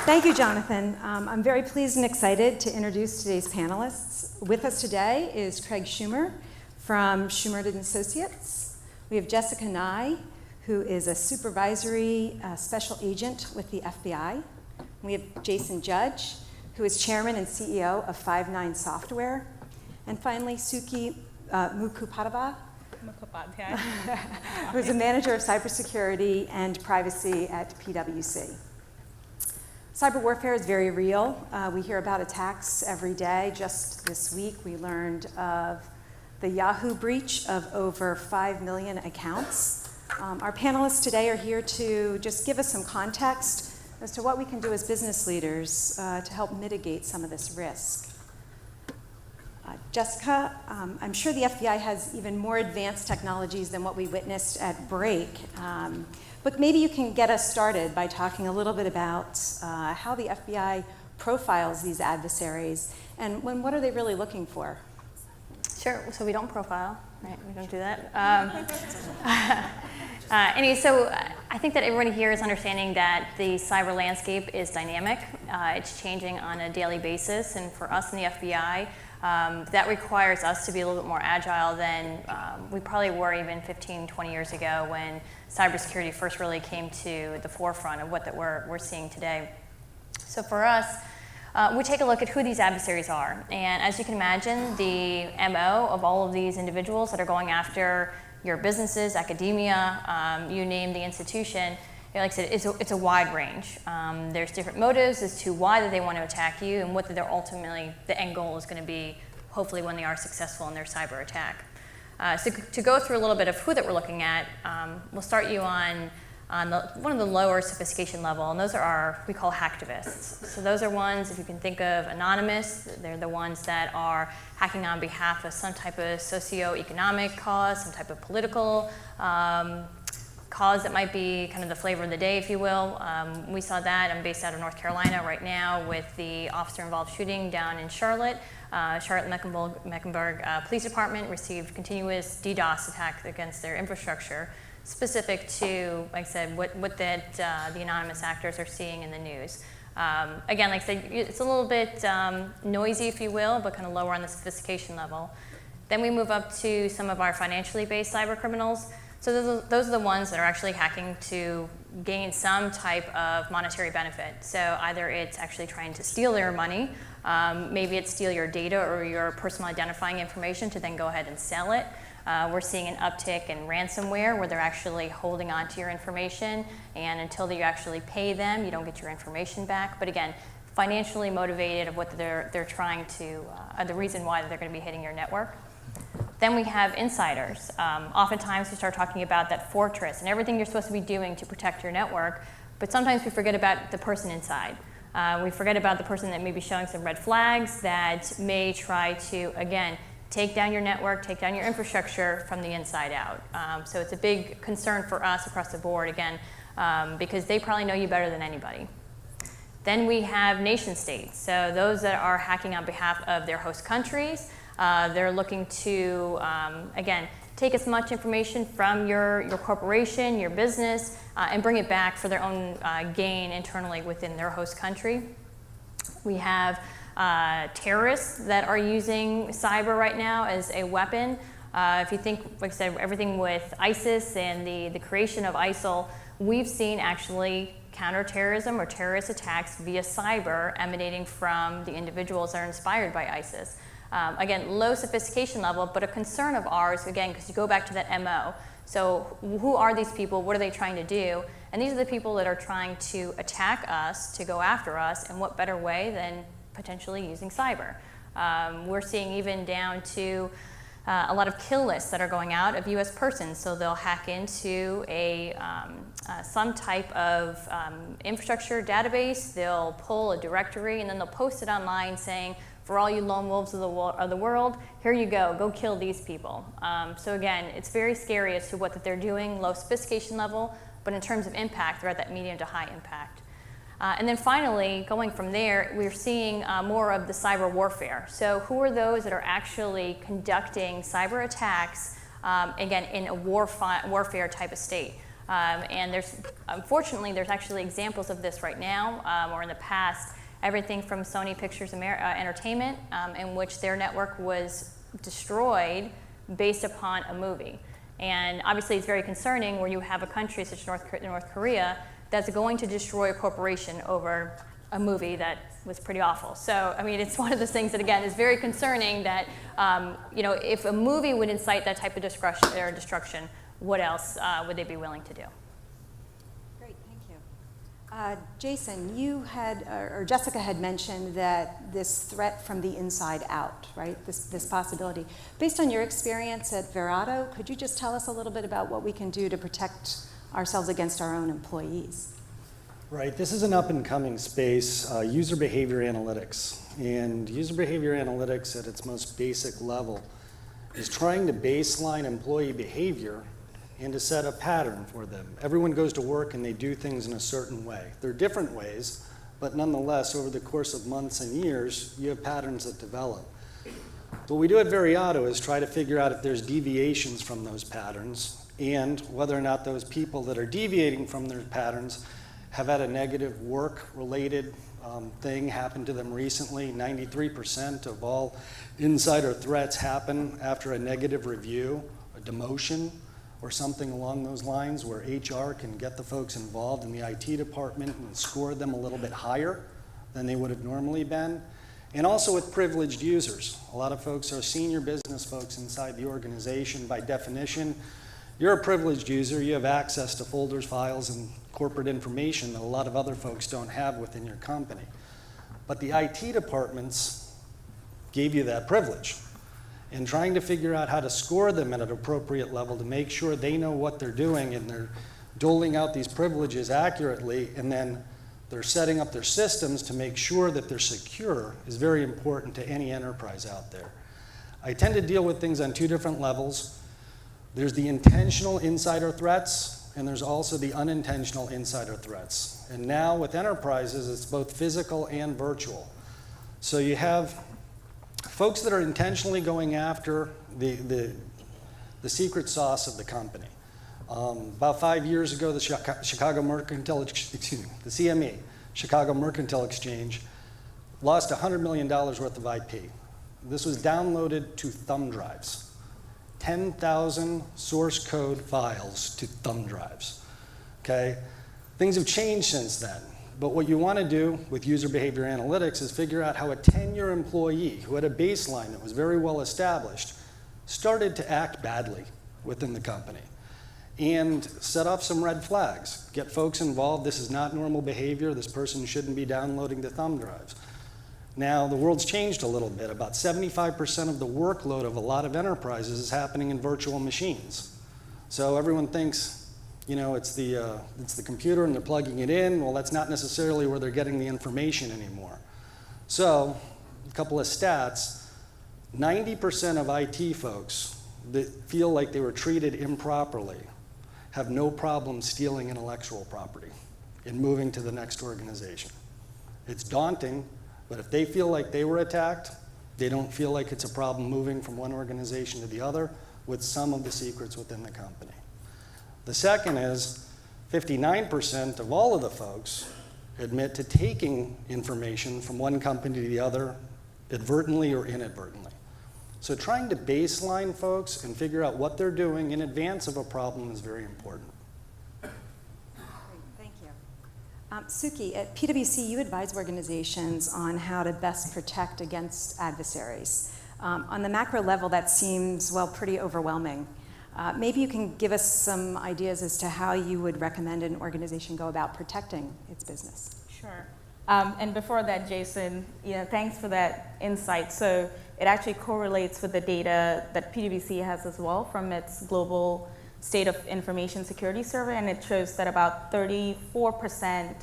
Thank you, Jonathan. I'm very pleased and excited to introduce today's panelists. With us today is Craig Schumer from Schumer & Associates. We have Jessica Nye, who is a supervisory special agent with the FBI. We have Jason Judge, who is chairman and CEO of Five9 Software. And finally, Suki Mukhopadhyay, who is a manager of cybersecurity and privacy at PwC. Cyber warfare is very real. We hear about attacks every day. Just this week, we learned of the Yahoo breach of over 5 million accounts. Our panelists today are here to just give us some context as to what we can do as business leaders to help mitigate some of this risk. Jessica, I'm sure the FBI has even more advanced technologies than what we witnessed at Break. But maybe you can get us started by talking a little bit about how the FBI profiles these adversaries and what are they really looking for? Sure, so we don't profile, right? We don't do that. Anyway, so I think that everybody here is understanding that the cyber landscape is dynamic. It's changing on a daily basis, and for us in the FBI, that requires us to be a little bit more agile than we probably were even 15, 20 years ago when cybersecurity first really came to the forefront of what that we're seeing today. So for us, we take a look at who these adversaries are. And as you can imagine, the MO of all of these individuals that are going after your businesses, academia, you name the institution, like I said, it's a wide range. There's different motives as to why that they want to attack you and what they're ultimately, the end goal is going to be, hopefully when they are successful in their cyber attack. So to go through a little bit of who that we're looking at, we'll start you on one of the lower sophistication level, and those are we call hacktivists. So those are ones, if you can think of anonymous, they're the ones that are hacking on behalf of some type of socio-economic cause, some type of political cause that might be kind of the flavor of the day, if you will. We saw that. I'm based out of North Carolina right now with the officer-involved shooting down in Charlotte. Mecklenburg Police Department received continuous DDoS attacks against their infrastructure, specific to, like I said, what the anonymous actors are seeing in the news. Again, like I said, it's a little bit noisy, if you will, but kind of lower on the sophistication level. Then we move up to some of our financially based cyber criminals. So those are the ones that are actually hacking to gain some type of monetary benefit. So either it's actually trying to steal your money, maybe it's steal your data or your personal identifying information to then go ahead and sell it. We're seeing an uptick in ransomware where they're actually holding on to your information, and until you actually pay them, you don't get your information back. But again, financially motivated of what they're trying to, the reason why they're going to be hitting your network. Then we have insiders. Oftentimes we start talking about that fortress and everything you're supposed to be doing to protect your network, but sometimes we forget about the person inside. We forget about the person that may be showing some red flags that may try to, again, take down your network, take down your infrastructure from the inside out. So it's a big concern for us across the board, again, because they probably know you better than anybody. Then we have nation states. So those that are hacking on behalf of their host countries. They're looking to, again, take as much information from your corporation, your business, and bring it back for their own gain internally within their host country. We have terrorists that are using cyber right now as a weapon. If you think, like I said, everything with ISIS and the creation of ISIL, we've seen actually counterterrorism or terrorist attacks via cyber emanating from the individuals that are inspired by ISIS. Again, low sophistication level, but a concern of ours, again, because you go back to that MO. So who are these people? What are they trying to do? And these are the people that are trying to attack us, to go after us, and what better way than potentially using cyber? We're seeing even down to a lot of kill lists that are going out of U.S. persons. So they'll hack into some type of infrastructure database, they'll pull a directory, and then they'll post it online saying, for all you lone wolves of the world, here you go kill these people. So again, it's very scary as to what that they're doing, low sophistication level, but in terms of impact, they're at that medium to high impact. And then finally, going from there, we're seeing more of the cyber warfare. So who are those that are actually conducting cyber attacks, again, in a warfare type of state? And unfortunately, there's actually examples of this right now, or in the past, everything from Sony Pictures Entertainment, in which their network was destroyed based upon a movie. And obviously it's very concerning where you have a country such as North Korea that's going to destroy a corporation over a movie that was pretty awful. So, I mean, it's one of those things that, again, is very concerning that, if a movie would incite that type of destruction, what else would they be willing to do? Great, thank you. Jason, you had, or Jessica had mentioned that this threat from the inside out, right? This possibility. Based on your experience at Verado, could you just tell us a little bit about what we can do to protect ourselves against our own employees? Right, this is an up-and-coming space, user behavior analytics. And user behavior analytics at its most basic level is trying to baseline employee behavior and to set a pattern for them. Everyone goes to work and they do things in a certain way. There are different ways, but nonetheless, over the course of months and years, you have patterns that develop. What we do at Verado is try to figure out if there's deviations from those patterns and whether or not those people that are deviating from their patterns have had a negative work-related thing happen to them recently. 93% of all insider threats happen after a negative review, a demotion, or something along those lines where HR can get the folks involved in the IT department and score them a little bit higher than they would have normally been. And also with privileged users. A lot of folks are senior business folks inside the organization. By definition, you're a privileged user. You have access to folders, files, and corporate information that a lot of other folks don't have within your company. But the IT departments gave you that privilege. And trying to figure out how to score them at an appropriate level to make sure they know what they're doing and they're doling out these privileges accurately, and then they're setting up their systems to make sure that they're secure is very important to any enterprise out there. I tend to deal with things on two different levels. There's the intentional insider threats, and there's also the unintentional insider threats. And now with enterprises, it's both physical and virtual. So you have folks that are intentionally going after the secret sauce of the company. About 5 years ago, the Chicago Mercantile, the CME, Chicago Mercantile Exchange, lost $100 million worth of IP. This was downloaded to thumb drives. 10,000 source code files to thumb drives, okay? Things have changed since then, but what you want to do with user behavior analytics is figure out how a 10-year employee who had a baseline that was very well established started to act badly within the company and set off some red flags. Get folks involved. This is not normal behavior. This person shouldn't be downloading to thumb drives. Now, the world's changed a little bit. About 75% of the workload of a lot of enterprises is happening in virtual machines. So everyone thinks, it's the computer and they're plugging it in. Well, that's not necessarily where they're getting the information anymore. So, a couple of stats. 90% of IT folks that feel like they were treated improperly have no problem stealing intellectual property and moving to the next organization. It's daunting. But if they feel like they were attacked, they don't feel like it's a problem moving from one organization to the other with some of the secrets within the company. The second is 59% of all of the folks admit to taking information from one company to the other advertently or inadvertently. So trying to baseline folks and figure out what they're doing in advance of a problem is very important. Suki, at PwC, you advise organizations on how to best protect against adversaries. On the macro level, that seems, pretty overwhelming. Maybe you can give us some ideas as to how you would recommend an organization go about protecting its business. Sure. And before that, Jason, thanks for that insight. So it actually correlates with the data that PwC has as well from its global State of Information Security Survey, and it shows that about 34%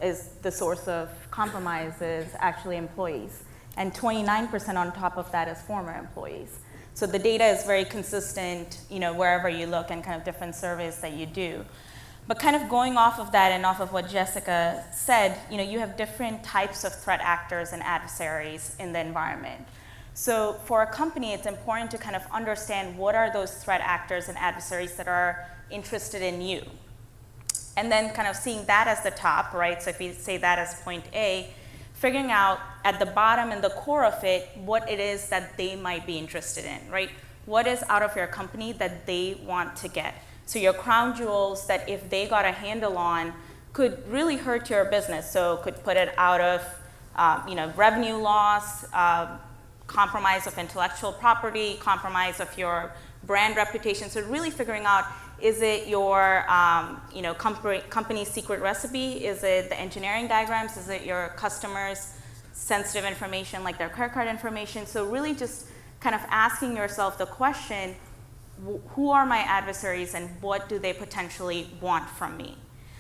is the source of compromises actually employees, and 29% on top of that is former employees. So the data is very consistent, wherever you look and kind of different surveys that you do. But kind of going off of that and off of what Jessica said, you have different types of threat actors and adversaries in the environment. So for a company, it's important to kind of understand what are those threat actors and adversaries that are interested in you. And then kind of seeing that as the top, right? So if you say that as point A, figuring out at the bottom and the core of it, what it is that they might be interested in, right? What is out of your company that they want to get? So your crown jewels that if they got a handle on could really hurt your business. So could put it out of revenue loss, compromise of intellectual property, compromise of your brand reputation. So really figuring out, is it your company's secret recipe? Is it the engineering diagrams? Is it your customers' sensitive information like their credit card information? So really just kind of asking yourself the question, who are my adversaries and what do they potentially want from me?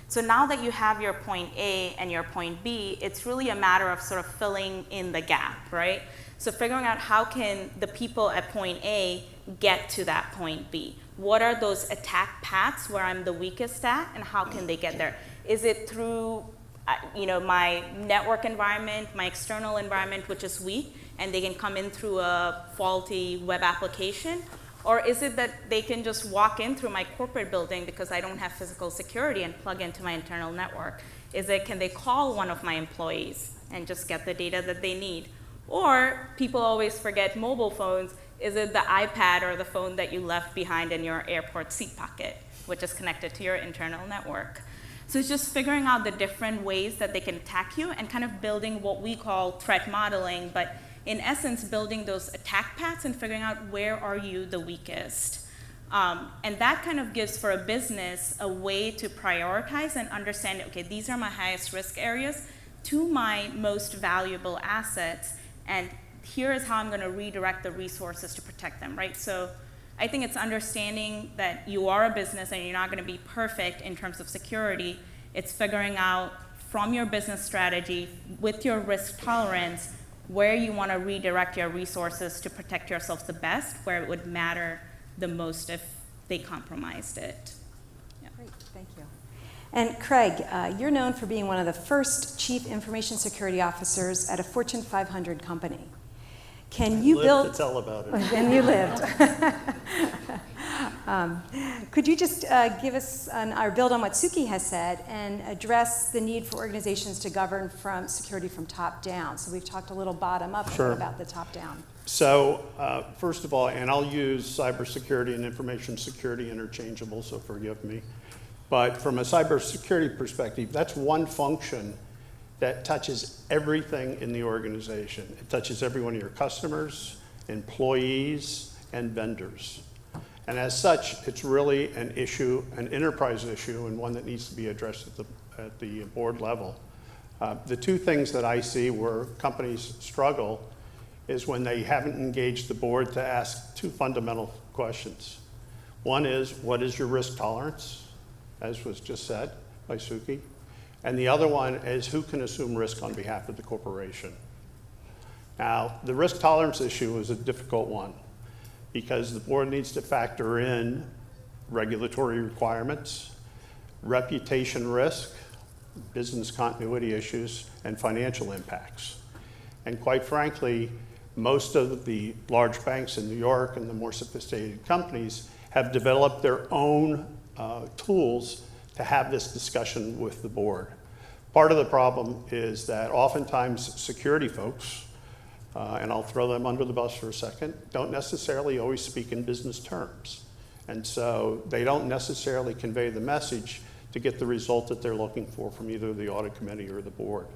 So now that you have your point A and your point B, it's really a matter of sort of filling in the gap, right? So figuring out how can the people at point A get to that point B? What are those attack paths where I'm the weakest at, and how can they get there? Is it through my network environment, my external environment, which is weak, and they can come in through a faulty web application? Or is it that they can just walk in through my corporate building because I don't have physical security and plug into my internal network? Can they call one of my employees and just get the data that they need? Or people always forget mobile phones. Is it the iPad or the phone that you left behind in your airport seat pocket, which is connected to your internal network? So it's just figuring out the different ways that they can attack you and kind of building what we call threat modeling, but in essence, building those attack paths and figuring out where are you the weakest. And that kind of gives for a business a way to prioritize and understand, okay, these are my highest risk areas to my most valuable assets, and here is how I'm going to redirect the resources to protect them, right? So I think it's understanding that you are a business and you're not going to be perfect in terms of security. It's figuring out from your business strategy with your risk tolerance where you want to redirect your resources to protect yourselves the best, where it would matter the most if they compromised it. Yeah. Great, thank you. And Craig, you're known for being one of the first chief information security officers at a Fortune 500 company. Can you build? To tell about it. And you lived. Could you just give us or build on what Suki has said and address the need for organizations to govern from security from top down? So we've talked a little bottom up Sure. about the top down. So first of all, and I'll use cybersecurity and information security interchangeable, so forgive me. But from a cybersecurity perspective, that's one function that touches everything in the organization. It touches every one of your customers, employees, and vendors. And as such, it's really an issue, an enterprise issue, and one that needs to be addressed at the board level. The two things that I see where companies struggle is when they haven't engaged the board to ask two fundamental questions. One is, what is your risk tolerance, as was just said by Suki? And the other one is, who can assume risk on behalf of the corporation? Now, the risk tolerance issue is a difficult one because the board needs to factor in regulatory requirements, reputation risk, business continuity issues, and financial impacts. And quite frankly, most of the large banks in New York and the more sophisticated companies have developed their own tools to have this discussion with the board. Part of the problem is that oftentimes security folks, and I'll throw them under the bus for a second, don't necessarily always speak in business terms. And so they don't necessarily convey the message to get the result that they're looking for from either the audit committee or the board.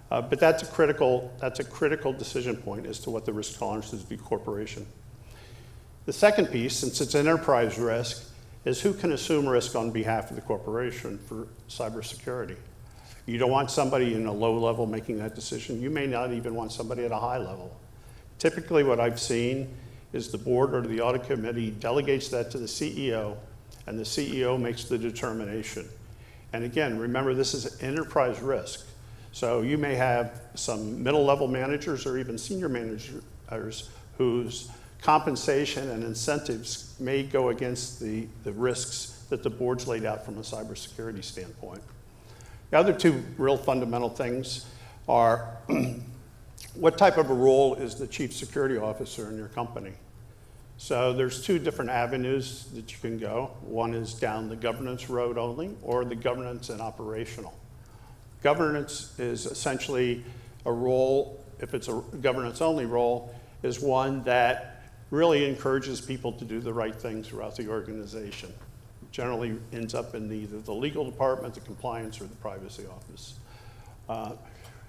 But that's a critical decision point as to what the risk tolerance is of the corporation. The second piece, since it's enterprise risk, is who can assume risk on behalf of the corporation for cybersecurity. You don't want somebody in a low level making that decision. You may not even want somebody at a high level. Typically what I've seen is the board or the audit committee delegates that to the CEO, and the CEO makes the determination. And again, remember, this is enterprise risk. So you may have some middle level managers or even senior managers whose compensation and incentives may go against the risks that the board's laid out from a cybersecurity standpoint. The other two real fundamental things are what type of a role is the chief security officer in your company? So there's two different avenues that you can go. One is down the governance road only, or the governance and operational. Governance is essentially a role, if it's a governance only role, is one that really encourages people to do the right thing throughout the organization. Generally ends up in either the legal department, the compliance, or the privacy office.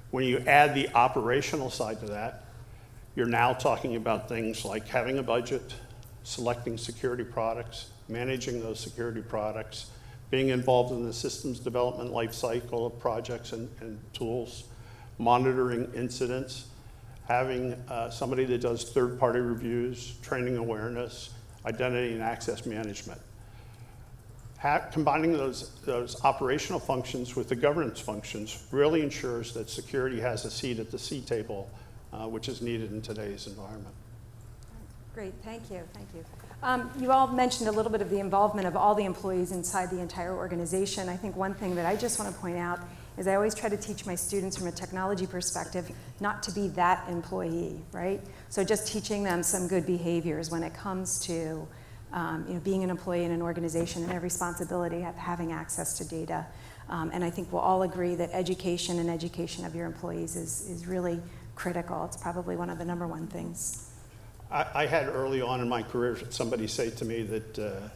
When you add the operational side to that, you're now talking about things like having a budget, selecting security products, managing those security products, being involved in the systems development life cycle of projects and tools, monitoring incidents, having somebody that does third-party reviews, training awareness, identity and access management. Combining those operational functions with the governance functions really ensures that security has a seat at the C table, which is needed in today's environment. Great, thank you, thank you. You all mentioned a little bit of the involvement of all the employees inside the entire organization. I think one thing that I just want to point out is I always try to teach my students from a technology perspective not to be that employee, right? So just teaching them some good behaviors when it comes to being an employee in an organization and their responsibility of having access to data. And I think we'll all agree that education and education of your employees is really critical. It's probably one of the #1 things. I had early on in my career somebody say to me that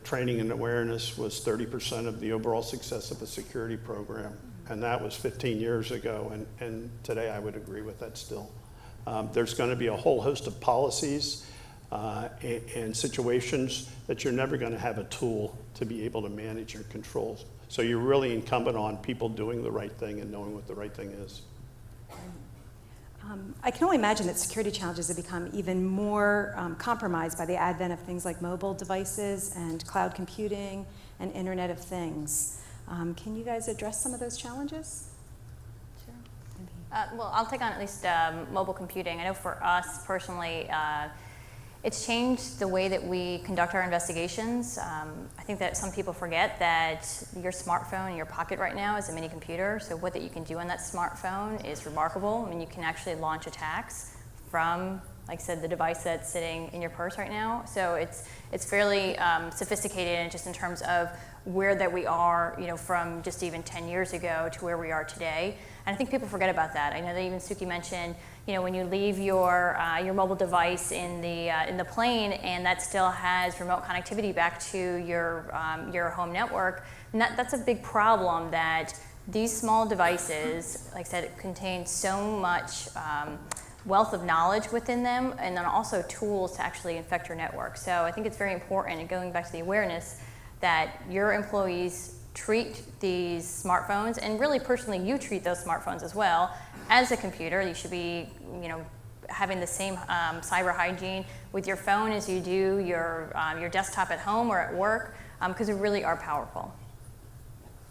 training and awareness was 30% of the overall success of a security program. And that was 15 years ago, and today I would agree with that still. There's going to be a whole host of policies and situations that you're never going to have a tool to be able to manage your controls. So you're really incumbent on people doing the right thing and knowing what the right thing is. I can only imagine that security challenges have become even more compromised by the advent of things like mobile devices and cloud computing and Internet of Things. Can you guys address some of those challenges? Sure. Well, I'll take on at least mobile computing. I know for us personally, it's changed the way that we conduct our investigations. I think that some people forget that your smartphone in your pocket right now is a mini computer. So what that you can do on that smartphone is remarkable. I mean, you can actually launch attacks from, like I said, the device that's sitting in your purse right now. So it's fairly sophisticated and just in terms of where that we are, from just even 10 years ago to where we are today. And I think people forget about that. I know that even Suki mentioned, when you leave your mobile device in the plane and that still has remote connectivity back to your home network, and that's a big problem that these small devices, like I said, contain so much wealth of knowledge within them and then also tools to actually infect your network. So I think it's very important, and going back to the awareness, that your employees treat these smartphones, and really personally you treat those smartphones as well as a computer. You should be having the same cyber hygiene with your phone as you do your desktop at home or at work, because they really are powerful.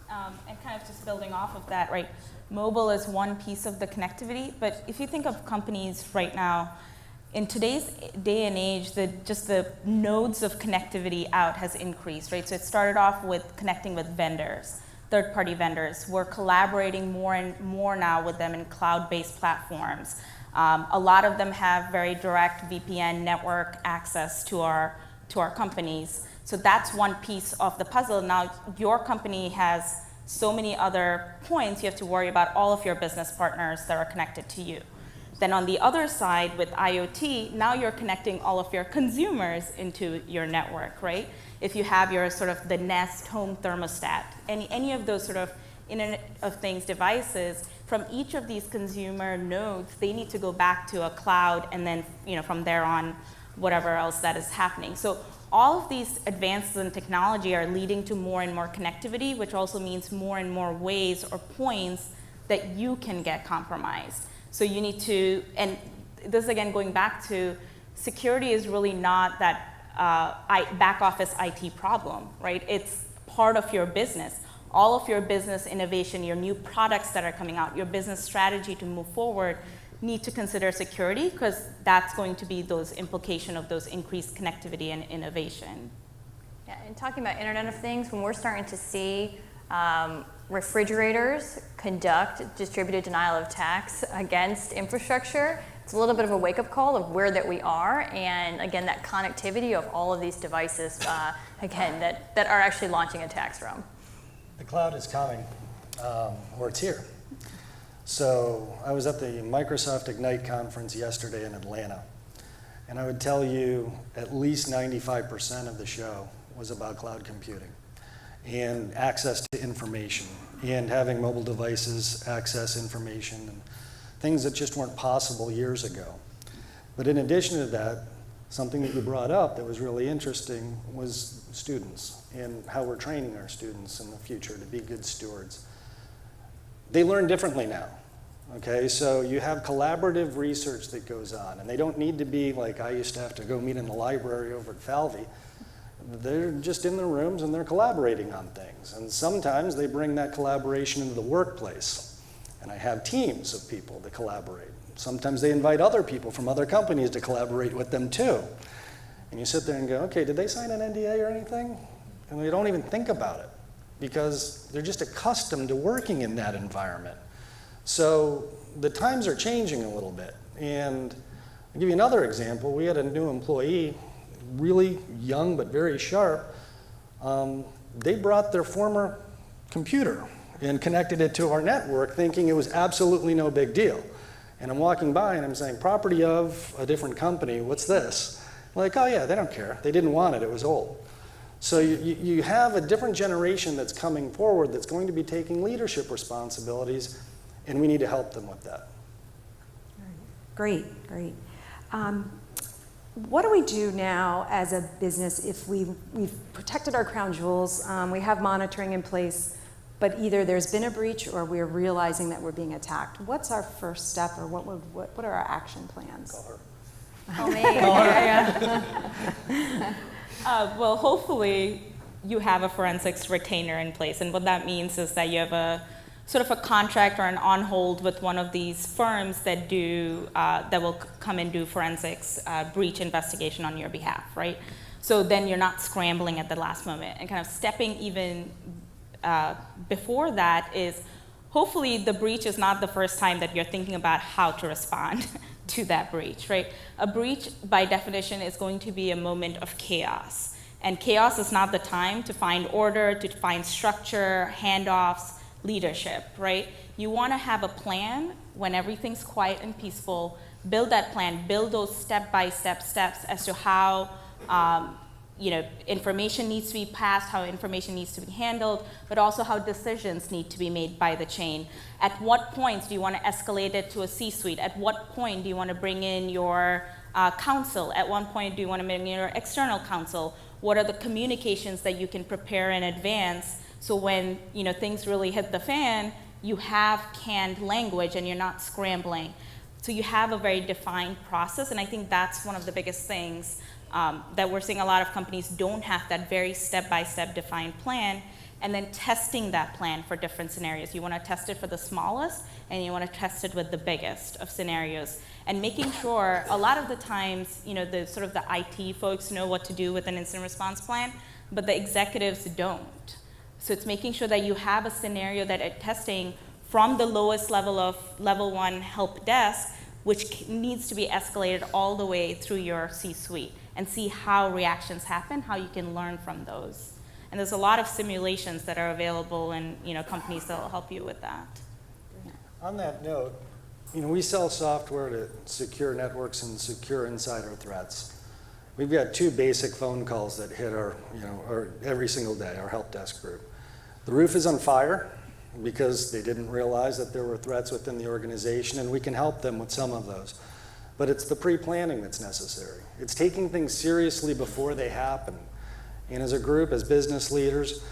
And kind of just building off of that, right? Mobile is one piece of the connectivity, but if you think of companies right now, in today's day and age, just the nodes of connectivity out has increased, right? So it started off with connecting with vendors, third-party vendors. We're collaborating more and more now with them in cloud-based platforms. A lot of them have very direct VPN network access to our companies. So that's one piece of the puzzle. Now, your company has so many other points. You have to worry about all of your business partners that are connected to you. Then on the other side with IoT, now you're connecting all of your consumers into your network, right? If you have your sort of the Nest home thermostat, any of those sort of Internet of Things devices, from each of these consumer nodes, they need to go back to a cloud, and then from there on, whatever else that is happening. So all of these advances in technology are leading to more and more connectivity, which also means more and more ways or points that you can get compromised. So you need to, and this again going back to, security is really not that back office IT problem, right? It's part of your business. All of your business innovation, your new products that are coming out, your business strategy to move forward need to consider security, because that's going to be those implication of those increased connectivity and innovation. Yeah, and talking about Internet of Things, when we're starting to see refrigerators conduct distributed denial of attacks against infrastructure, it's a little bit of a wake-up call of where that we are, and again, that connectivity of all of these devices, again, that are actually launching attacks from. The cloud is coming, or it's here. So I was at the Microsoft Ignite conference yesterday in Atlanta, and I would tell you at least 95% of the show was about cloud computing and access to information and having mobile devices access information and things that just weren't possible years ago. But in addition to that, something that you brought up that was really interesting was students and how we're training our students in the future to be good stewards. They learn differently now, okay? So you have collaborative research that goes on, and they don't need to be like I used to have to go meet in the library over at Falvey. They're just in their rooms and they're collaborating on things. And sometimes they bring that collaboration into the workplace. And I have teams of people that collaborate. Sometimes they invite other people from other companies to collaborate with them too. And you sit there and go, okay, did they sign an NDA or anything? And they don't even think about it because they're just accustomed to working in that environment. So the times are changing a little bit. And I'll give you another example. We had a new employee, really young but very sharp. They brought their former computer and connected it to our network thinking it was absolutely no big deal. And I'm walking by and I'm saying, property of a different company, what's this? Like, oh yeah, they don't care. They didn't want it, it was old. So you have a different generation that's coming forward that's going to be taking leadership responsibilities, and we need to help them with that. Great, great. What do we do now as a business if we've protected our crown jewels, we have monitoring in place, but either there's been a breach or we're realizing that we're being attacked? What's our first step, or what are our action plans? Call her. Oh, me. Well, hopefully you have a forensics retainer in place, and what that means is that you have a sort of a contract or an on-hold with one of these firms that will come and do forensics breach investigation on your behalf, right? So then you're not scrambling at the last moment. And kind of stepping even before that is, hopefully the breach is not the first time that you're thinking about how to respond to that breach, right? A breach, by definition, is going to be a moment of chaos. And chaos is not the time to find order, to find structure, handoffs, leadership, right? You want to have a plan when everything's quiet and peaceful. Build that plan, build those step-by-step steps as to how information needs to be passed, how information needs to be handled, but also how decisions need to be made by the chain. At what points do you want to escalate it to a C-suite? At what point do you want to bring in your counsel? At one point do you want to bring in your external counsel? What are the communications that you can prepare in advance so when things really hit the fan, you have canned language and you're not scrambling? So you have a very defined process, and I think that's one of the biggest things that we're seeing. A lot of companies don't have that very step-by-step defined plan, and then testing that plan for different scenarios. You want to test it for the smallest, and you want to test it with the biggest of scenarios, and making sure a lot of the times, the sort of the IT folks know what to do with an incident response plan, but the executives don't. So it's making sure that you have a scenario that at testing from the lowest level of level 1 help desk, which needs to be escalated all the way through your C-suite, and see how reactions happen, how you can learn from those. And there's a lot of simulations that are available in companies that will help you with that. On that note, we sell software to secure networks and secure insider threats. We've got 2 basic phone calls that hit our every single day, our help desk group. The roof is on fire because they didn't realize that there were threats within the organization, and we can help them with some of those. But it's the pre-planning that's necessary. It's taking things seriously before they happen. And as a group, as business leaders,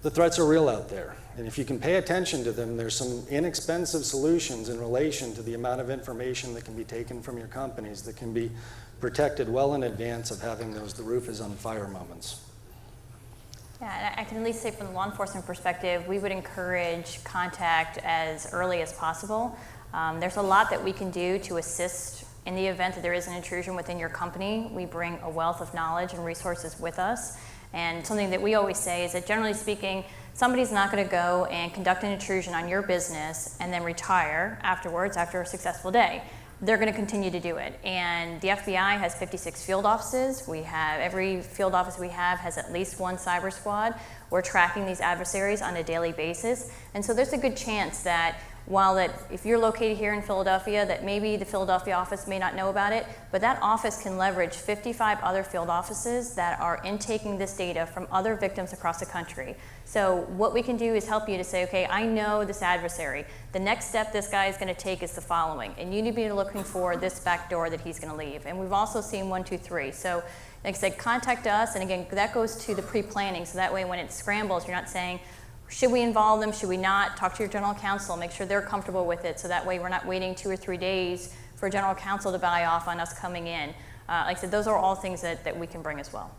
the threats are real out there. And if you can pay attention to them, there's some inexpensive solutions in relation to the amount of information that can be taken from your companies that can be protected well in advance of having those the roof is on fire moments. Yeah, I can at least say from the law enforcement perspective, we would encourage contact as early as possible. There's a lot that we can do to assist in the event that there is an intrusion within your company. We bring a wealth of knowledge and resources with us. And something that we always say is that generally speaking, somebody's not going to go and conduct an intrusion on your business and then retire afterwards after a successful day. They're going to continue to do it. And the FBI has 56 field offices. Every field office we have has at least one cyber squad. We're tracking these adversaries on a daily basis. And so there's a good chance that if you're located here in Philadelphia, that maybe the Philadelphia office may not know about it, but that office can leverage 55 other field offices that are intaking this data from other victims across the country. So what we can do is help you to say, okay, I know this adversary. The next step this guy is going to take is the following, and you need to be looking for this back door that he's going to leave. And we've also seen 1, 2, 3. So like I said, contact us, and again, that goes to the pre-planning, so that way when it scrambles, you're not saying, should we involve them, should we not? Talk to your general counsel, make sure they're comfortable with it, so that way we're not waiting 2 or 3 days for general counsel to buy off on us coming in. Like I said, those are all things that we can bring as well.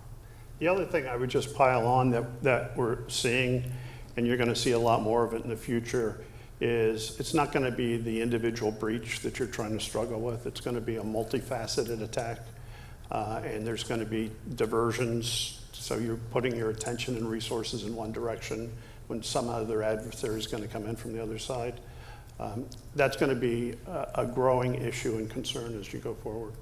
The other thing I would just pile on that we're seeing, and you're going to see a lot more of it in the future, is it's not going to be the individual breach that you're trying to struggle with. It's going to be a multifaceted attack, and there's going to be diversions, so you're putting your attention and resources in one direction when some other adversary is going to come in from the other side. That's going to be a growing issue and concern as you go forward.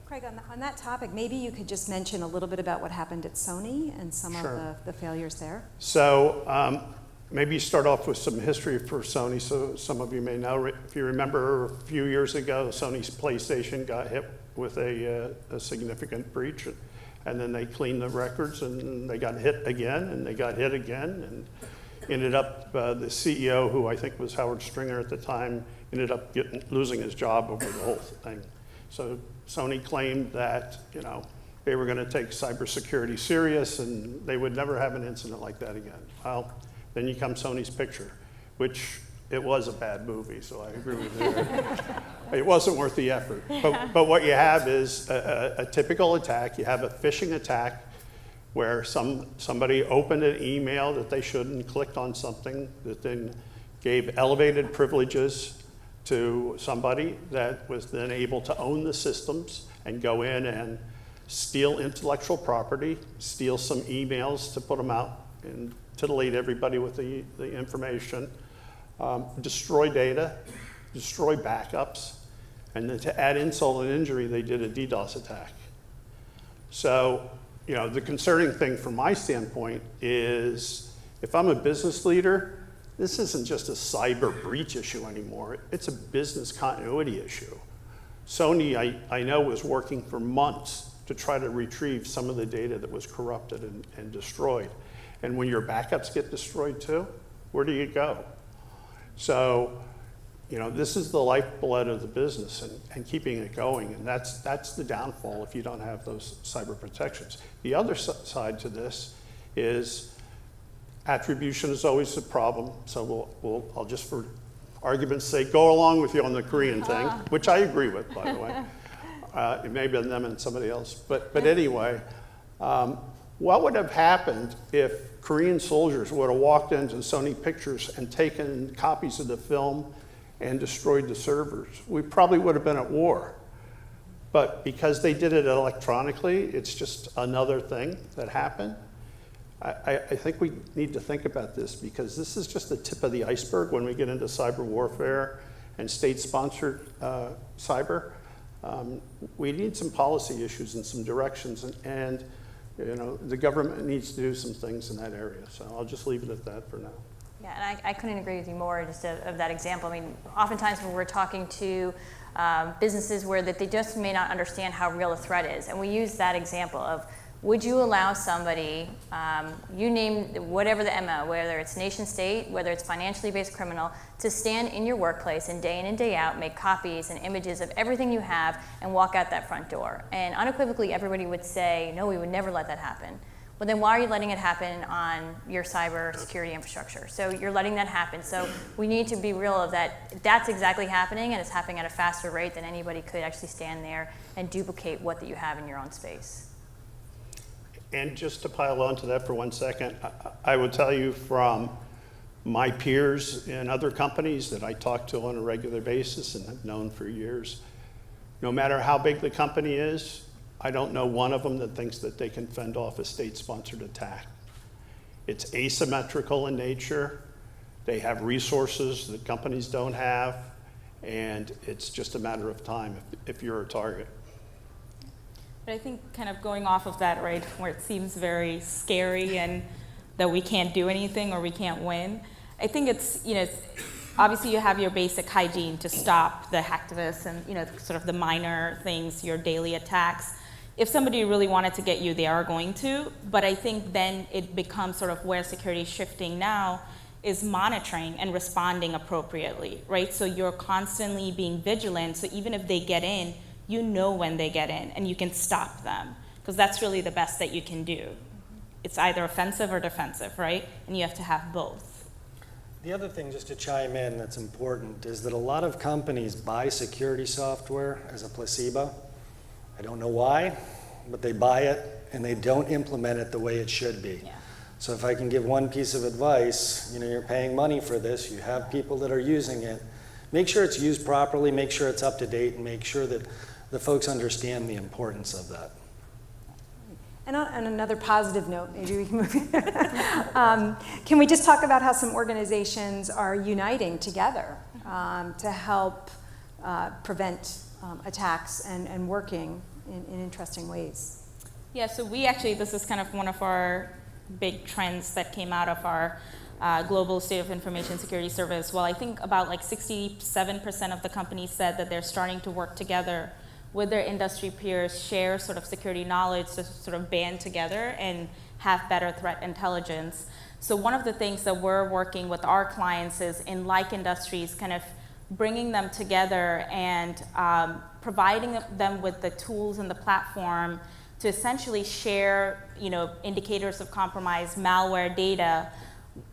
Craig, on that topic, maybe you could just mention a little bit about what happened at Sony and some Sure. of the failures there. So maybe start off with some history for Sony, so some of you may know. If you remember a few years ago, Sony's PlayStation got hit with a significant breach, and then they cleaned the records, and they got hit again, and they got hit again, and ended up, the CEO, who I think was Howard Stringer at the time, ended up losing his job over the whole thing. So Sony claimed that, they were going to take cybersecurity serious, and they would never have an incident like that again. Well, then you come Sony's picture, which it was a bad movie, so I agree with you. It wasn't worth the effort. But what you have is a typical attack. You have a phishing attack where somebody opened an email that they shouldn't, clicked on something that then gave elevated privileges to somebody that was then able to own the systems and go in and steal intellectual property, steal some emails to put them out and titillate everybody with the information, destroy data, destroy backups, and then to add insult and injury, they did a DDoS attack. So, the concerning thing from my standpoint is if I'm a business leader, this isn't just a cyber breach issue anymore. It's a business continuity issue. Sony, I know, was working for months to try to retrieve some of the data that was corrupted and destroyed. And when your backups get destroyed too, where do you go? So, this is the lifeblood of the business and keeping it going. And that's the downfall if you don't have those cyber protections. The other side to this is attribution is always a problem. So I'll just, for argument's sake, go along with you on the Korean thing, which I agree with, by the way. It may have been them and somebody else. But anyway, what would have happened if Korean soldiers would have walked into Sony Pictures and taken copies of the film and destroyed the servers? We probably would have been at war. But because they did it electronically, it's just another thing that happened. I think we need to think about this, because this is just the tip of the iceberg when we get into cyber warfare and state-sponsored cyber. We need some policy issues and some directions, and the government needs to do some things in that area. So I'll just leave it at that for now. Yeah, and I couldn't agree with you more just of that example. I mean, oftentimes when we're talking to businesses where that they just may not understand how real a threat is, and we use that example of, would you allow somebody, you name whatever the MO, whether it's nation state, whether it's financially based criminal, to stand in your workplace and day in and day out, make copies and images of everything you have and walk out that front door? And unequivocally, everybody would say, no, we would never let that happen. Well, then why are you letting it happen on your cyber security infrastructure? So you're letting that happen. So we need to be real of that. That's exactly happening, and it's happening at a faster rate than anybody could actually stand there and duplicate what that you have in your own space. And just to pile on to that for 1 second, I would tell you from my peers in other companies that I talk to on a regular basis and have known for years, no matter how big the company is, I don't know one of them that thinks that they can fend off a state-sponsored attack. It's asymmetrical in nature. They have resources that companies don't have, and it's just a matter of time if you're a target. But I think kind of going off of that, right, where it seems very scary and that we can't do anything or we can't win, I think it's, obviously you have your basic hygiene to stop the hacktivists and, sort of the minor things, your daily attacks. If somebody really wanted to get you, they are going to, but I think then it becomes sort of where security is shifting now is monitoring and responding appropriately, right? So you're constantly being vigilant, so even if they get in, you know when they get in and you can stop them, because that's really the best that you can do. It's either offensive or defensive, right? And you have to have both. The other thing, just to chime in, that's important is that a lot of companies buy security software as a placebo. I don't know why, but they buy it and they don't implement it the way it should be. Yeah. So if I can give one piece of advice, you're paying money for this, you have people that are using it, make sure it's used properly, make sure it's up to date, and make sure that the folks understand the importance of that. And on another positive note, maybe we can move can we just talk about how some organizations are uniting together to help prevent attacks and working in interesting ways? Yeah, so we actually, this is kind of one of our big trends that came out of our global state of information security service. Well, I think about like 67% of the companies said that they're starting to work together with their industry peers, share sort of security knowledge to sort of band together and have better threat intelligence. So one of the things that we're working with our clients is in like industries, kind of bringing them together and providing them with the tools and the platform to essentially share, indicators of compromise, malware data,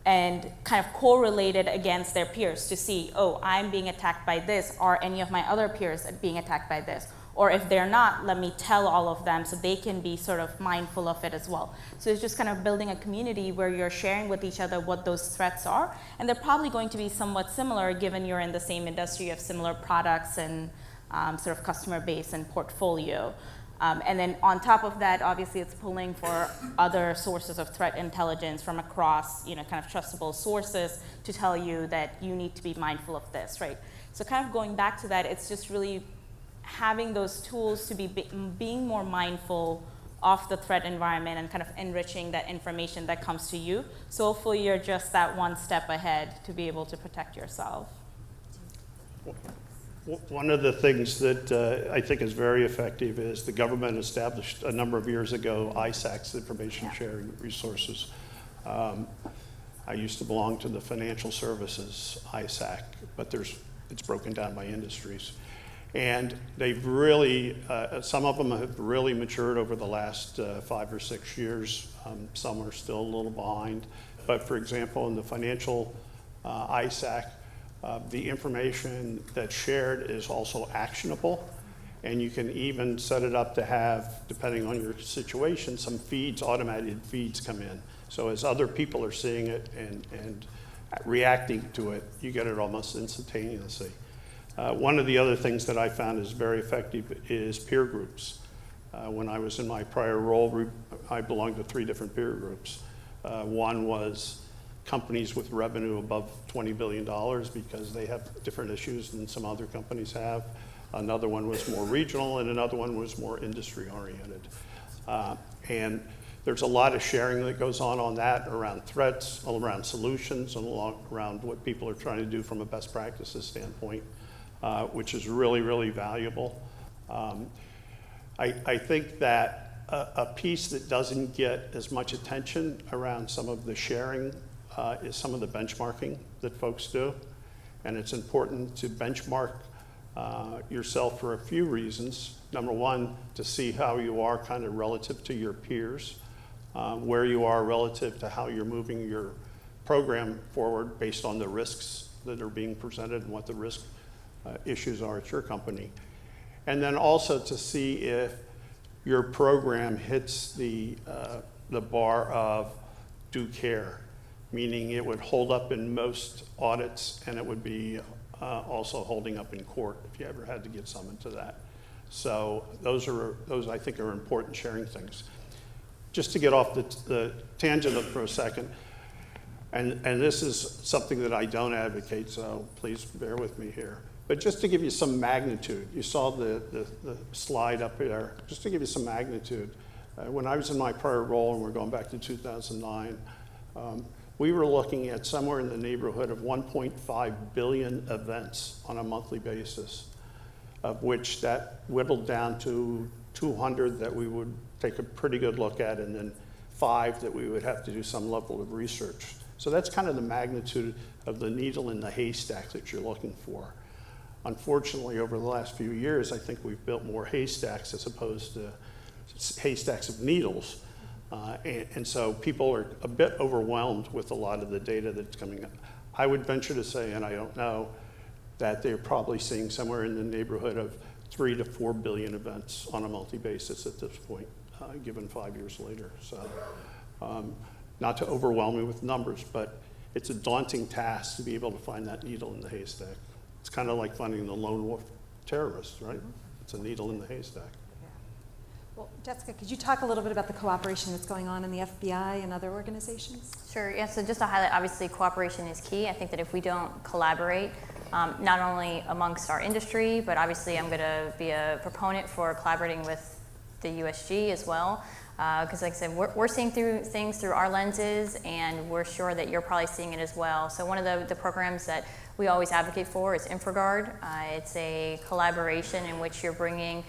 and kind of correlate it against their peers to see, oh, I'm being attacked by this, are any of my other peers being attacked by this? Or if they're not, let me tell all of them so they can be sort of mindful of it as well. So it's just kind of building a community where you're sharing with each other what those threats are, and they're probably going to be somewhat similar given you're in the same industry, you have similar products and sort of customer base and portfolio. And then on top of that, obviously it's pulling for other sources of threat intelligence from across, kind of trustable sources to tell you that you need to be mindful of this, right? So kind of going back to that, it's just really having those tools to be being more mindful of the threat environment and kind of enriching that information that comes to you. So hopefully you're just that one step ahead to be able to protect yourself. One of the things that I think is very effective is the government established a number of years ago ISACs, information sharing resources. I used to belong to the financial services ISAC, but it's broken down by industries. And they've really, some of them have really matured over the last 5 or 6 years. Some are still a little behind. But for example, in the financial ISAC, the information that's shared is also actionable. And you can even set it up to have, depending on your situation, some feeds, automated feeds come in. So as other people are seeing it and reacting to it, you get it almost instantaneously. One of the other things that I found is very effective is peer groups. When I was in my prior role, I belonged to 3 different peer groups. One was companies with revenue above $20 billion because they have different issues than some other companies have. Another one was more regional, and another one was more industry-oriented. And there's a lot of sharing that goes on that around threats, around solutions, and around what people are trying to do from a best practices standpoint. Which is really, really valuable. I think that a piece that doesn't get as much attention around some of the sharing is some of the benchmarking that folks do. And it's important to benchmark yourself for a few reasons. Number one, to see how you are kind of relative to your peers, where you are relative to how you're moving your program forward based on the risks that are being presented and what the risk issues are at your company. And then also to see if your program hits the bar of due care, meaning it would hold up in most audits and it would be also holding up in court if you ever had to get summoned to that. So those I think are important sharing things. Just to get off the tangent for a second, and this is something that I don't advocate, so please bear with me here. But just to give you some magnitude, you saw the slide up there, just to give you some magnitude. When I was in my prior role, and we're going back to 2009, we were looking at somewhere in the neighborhood of 1.5 billion events on a monthly basis, of which that whittled down to 200 that we would take a pretty good look at, and then 5 that we would have to do some level of research. So that's kind of the magnitude of the needle in the haystack that you're looking for. Unfortunately, over the last few years, I think we've built more haystacks as opposed to haystacks of needles. And so people are a bit overwhelmed with a lot of the data that's coming up. I would venture to say, and I don't know, that they're probably seeing somewhere in the neighborhood of 3 to 4 billion events on a monthly basis at this point, given 5 years later. So not to overwhelm you with numbers, but it's a daunting task to be able to find that needle in the haystack. It's kind of like finding the lone wolf terrorist, right? It's a needle in the haystack. Well, Jessica, could you talk a little bit about the cooperation that's going on in the FBI and other organizations? Sure, yeah, so just to highlight, obviously cooperation is key. I think that if we don't collaborate, not only amongst our industry, but obviously I'm going to be a proponent for collaborating with the USG as well. Because like I said, we're seeing things through our lenses, and we're sure that you're probably seeing it as well. So one of the programs that we always advocate for is InfraGard. It's a collaboration in which you're bringing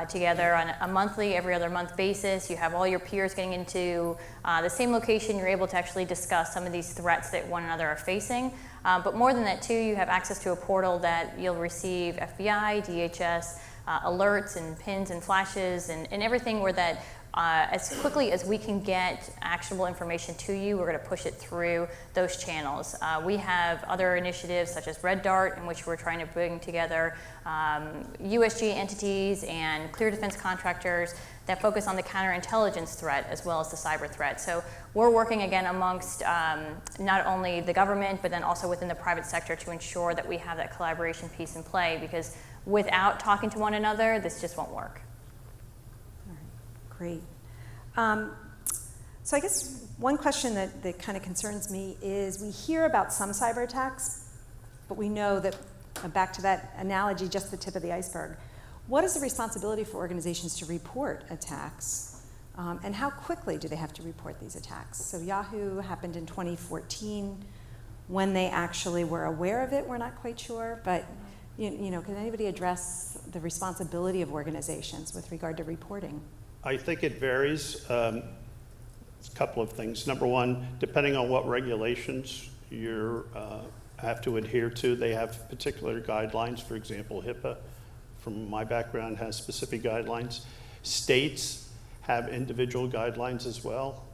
together on a monthly, every other month basis. You have all your peers getting into the same location. You're able to actually discuss some of these threats that one another are facing. But more than that too, you have access to a portal that you'll receive FBI, DHS, alerts and pins and flashes and everything where that as quickly as we can get actionable information to you, we're going to push it through those channels. We have other initiatives such as Red Dart, in which we're trying to bring together USG entities and clear defense contractors that focus on the counterintelligence threat as well as the cyber threat. So we're working again amongst not only the government, but then also within the private sector to ensure that we have that collaboration piece in play, because without talking to one another, this just won't work. Great. So I guess one question that kind of concerns me is we hear about some cyber attacks, but we know that, back to that analogy, just the tip of the iceberg. What is the responsibility for organizations to report attacks? And how quickly do they have to report these attacks? So Yahoo happened in 2014. When they actually were aware of it, we're not quite sure, but you know, can anybody address the responsibility of organizations with regard to reporting? I think it varies. A couple of things. Number one, depending on what regulations you have to adhere to, they have particular guidelines. For example, HIPAA, from my background, has specific guidelines. States have individual guidelines as well.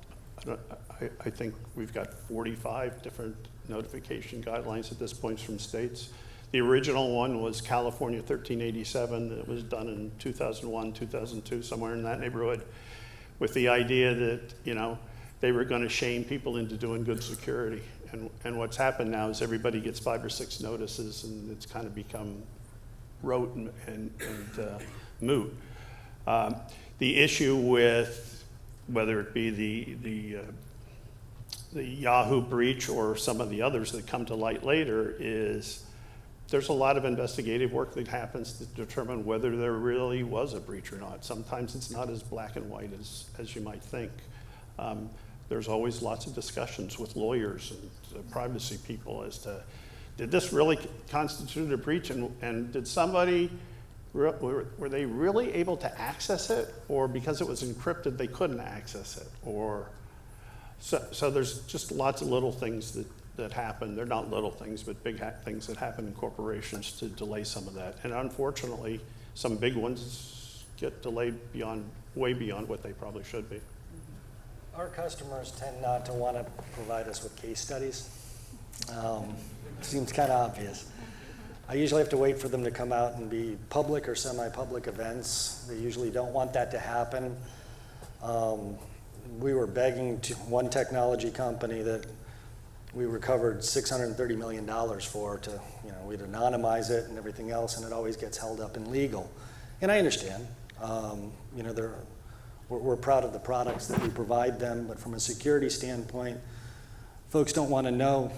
I think we've got 45 different notification guidelines at this point from states. The original one was California 1387. It was done in 2001, 2002, somewhere in that neighborhood, with the idea that, you know, they were going to shame people into doing good security. And what's happened now is everybody gets 5 or 6 notices, and it's kind of become rote and moot. The issue with whether it be the Yahoo breach or some of the others that come to light later is there's a lot of investigative work that happens to determine whether there really was a breach or not. Sometimes it's not as black and white as you might think. There's always lots of discussions with lawyers and privacy people as to, did this really constitute a breach, and did somebody, were they really able to access it, or because it was encrypted they couldn't access it? Or so there's just lots of little things that happen. They're not little things, but big things that happen in corporations to delay some of that. And unfortunately, some big ones get delayed way beyond what they probably should be. Our customers tend not to want to provide us with case studies. Seems kind of obvious. I usually have to wait for them to come out and be public or semi-public events. They usually don't want that to happen. We were begging to one technology company that we recovered $630 million for to, you know, we'd anonymize it and everything else, and it always gets held up in legal. And I understand, you know, we're proud of the products that we provide them, but from a security standpoint, folks don't want to know,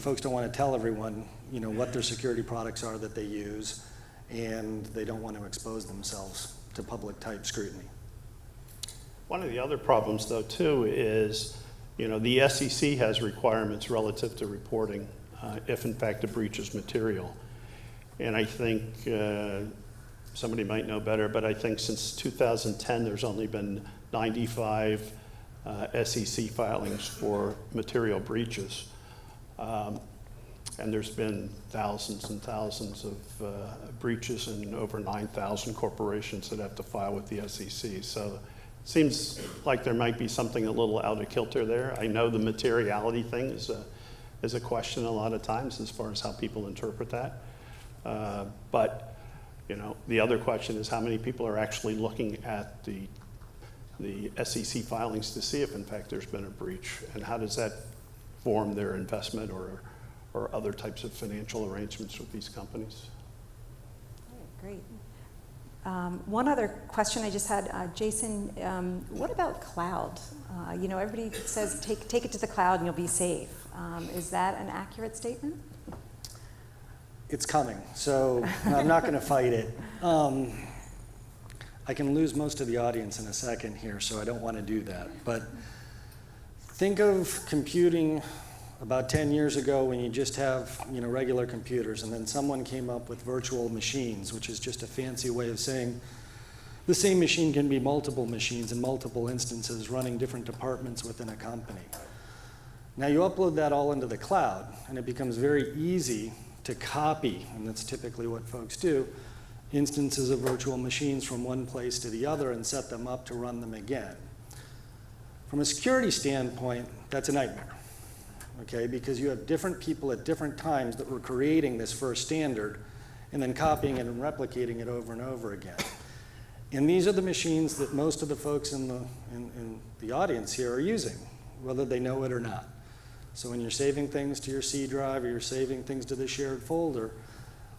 folks don't want to tell everyone, you know, what their security products are that they use, and they don't want to expose themselves to public type scrutiny. One of the other problems, though, too, is, you know, the SEC has requirements relative to reporting if, in fact, a breach is material. And I think somebody might know better, but I think since 2010, there's only been 95 SEC filings for material breaches. And there's been thousands and thousands of breaches and over 9,000 corporations that have to file with the SEC. So it seems like there might be something a little out of kilter there. I know the materiality thing is a question a lot of times as far as how people interpret that. But you know, the other question is how many people are actually looking at the SEC filings to see if in fact there's been a breach, and how does that form their investment or other types of financial arrangements with these companies. Great. One other question I just had, Jason, what about cloud? You know, everybody says take it to the cloud and you'll be safe. Is that an accurate statement? It's coming, so I'm not going to fight it. I can lose most of the audience in a second here, so I don't want to do that. But think of computing about 10 years ago when you just have, you know, regular computers, and then someone came up with virtual machines, which is just a fancy way of saying the same machine can be multiple machines in multiple instances running different departments within a company. Now you upload that all into the cloud, and it becomes very easy to copy, and that's typically what folks do, instances of virtual machines from one place to the other and set them up to run them again. From a security standpoint, that's a nightmare, okay? Because you have different people at different times that were creating this first standard and then copying it and replicating it over and over again. And these are the machines that most of the folks in the audience here are using, whether they know it or not. So when you're saving things to your C drive or you're saving things to the shared folder,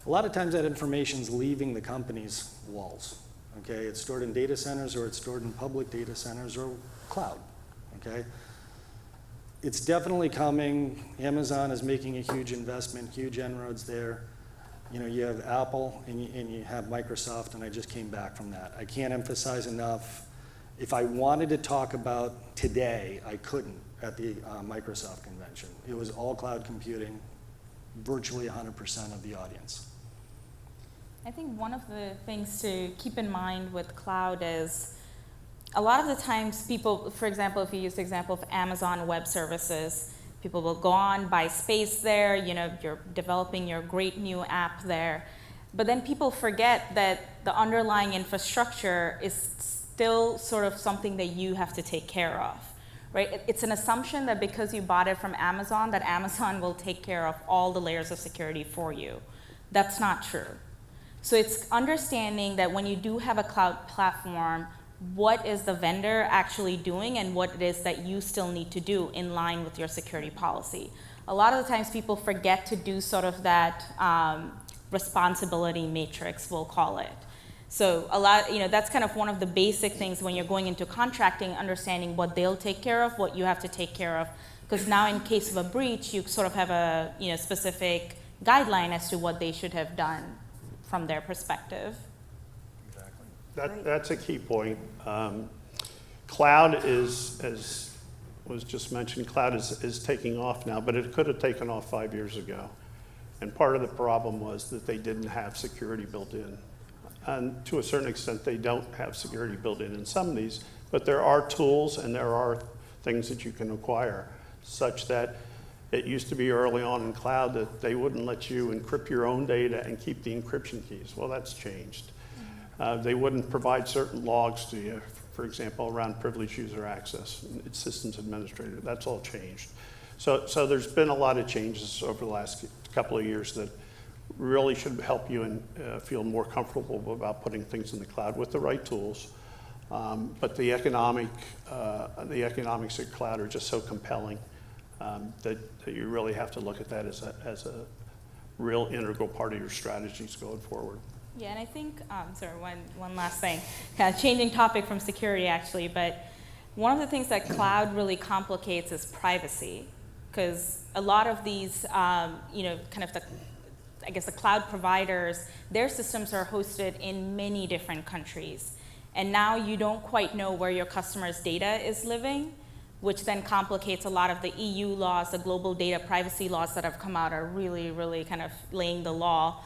a lot of times that information's leaving the company's walls, okay? It's stored in data centers or it's stored in public data centers or cloud, okay? It's definitely coming. Amazon is making a huge investment, huge inroads there. You know, you have Apple and you have Microsoft, and I just came back from that. I can't emphasize enough, if I wanted to talk about today, I couldn't at the Microsoft convention. It was all cloud computing, virtually 100% of the audience. I think one of the things to keep in mind with cloud is a lot of the times people, for example, if you use the example of Amazon Web Services, people will go on, buy space there, you know, you're developing your great new app there. But then people forget that the underlying infrastructure is still sort of something that you have to take care of, right? It's an assumption that because you bought it from Amazon, that Amazon will take care of all the layers of security for you. That's not true. So it's understanding that when you do have a cloud platform, what is the vendor actually doing and what it is that you still need to do in line with your security policy. A lot of the times people forget to do sort of that responsibility matrix, we'll call it. So a lot, you know, that's kind of one of the basic things when you're going into contracting, understanding what they'll take care of, what you have to take care of. Because now in case of a breach, you sort of have a, you know, specific guideline as to what they should have done from their perspective. That's a key point. Cloud is, as was just mentioned, cloud is taking off now, but it could have taken off 5 years ago. And part of the problem was that they didn't have security built in. And to a certain extent, they don't have security built in some of these, but there are tools and there are things that you can acquire, such that it used to be early on in cloud that they wouldn't let you encrypt your own data and keep the encryption keys. Well, that's changed. They wouldn't provide certain logs to you, for example, around privileged user access, systems administrator. That's all changed. So there's been a lot of changes over the last couple of years that really should help you and feel more comfortable about putting things in the cloud with the right tools. But the economics of cloud are just so compelling that you really have to look at that as a real integral part of your strategies going forward. Yeah, and I think, sorry, one last thing, kind of changing topic from security actually, but one of the things that cloud really complicates is privacy, because a lot of these, kind of I guess the cloud providers, their systems are hosted in many different countries. And now you don't quite know where your customer's data is living, which then complicates a lot of the EU laws, the global data privacy laws that have come out are really, really kind of laying the law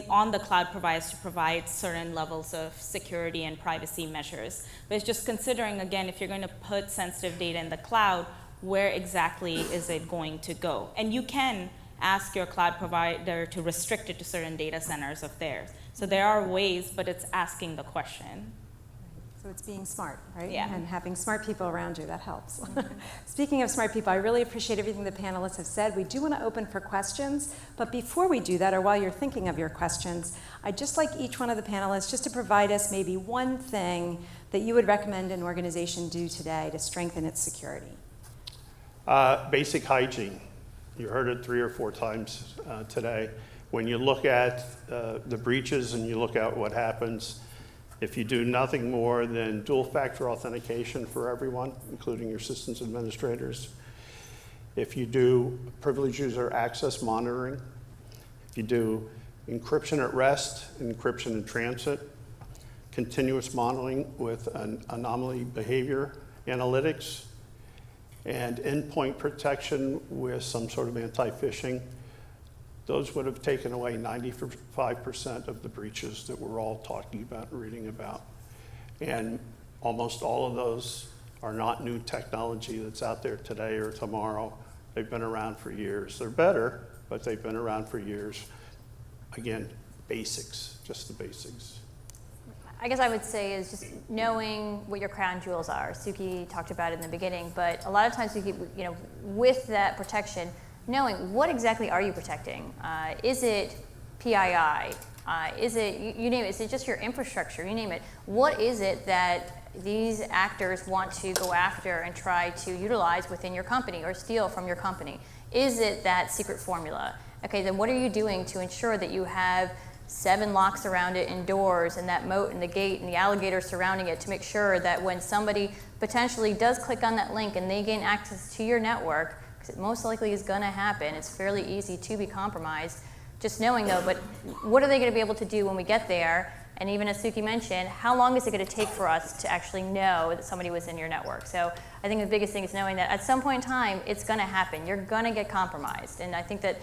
on the cloud providers to provide certain levels of security and privacy measures. But it's just considering, again, if you're going to put sensitive data in the cloud, where exactly is it going to go? And you can ask your cloud provider to restrict it to certain data centers of theirs. So there are ways, but it's asking the question. So it's being smart, right? Yeah. And having smart people around you, that helps. Speaking of smart people, I really appreciate everything the panelists have said. We do want to open for questions, but before we do that, or while you're thinking of your questions, I'd just like each one of the panelists just to provide us maybe one thing that you would recommend an organization do today to strengthen its security. Basic hygiene. You heard it 3 or 4 times today. When you look at the breaches and you look at what happens, if you do nothing more than dual-factor authentication for everyone, including your systems administrators, if you do privileged user access monitoring, if you do encryption at rest, encryption in transit, continuous modeling with an anomaly behavior analytics, and endpoint protection with some sort of anti-phishing, those would have taken away 95% of the breaches that we're all talking about and reading about. And almost all of those are not new technology that's out there today or tomorrow. They've been around for years. They're better, but they've been around for years. Again, basics, just the basics. I guess I would say is just knowing what your crown jewels are. Suki talked about it in the beginning, but a lot of times we keep, with that protection, knowing what exactly are you protecting? Is it PII? Is it, you name it, is it just your infrastructure? You name it. What is it that these actors want to go after and try to utilize within your company or steal from your company? Is it that secret formula? Okay, then what are you doing to ensure that you have 7 locks around it and doors and that moat and the gate and the alligator surrounding it to make sure that when somebody potentially does click on that link and they gain access to your network, because it most likely is going to happen, it's fairly easy to be compromised. Just knowing though, but what are they going to be able to do when we get there? And even as Suki mentioned, how long is it going to take for us to actually know that somebody was in your network? So I think the biggest thing is knowing that at some point in time, it's going to happen. You're going to get compromised. And I think that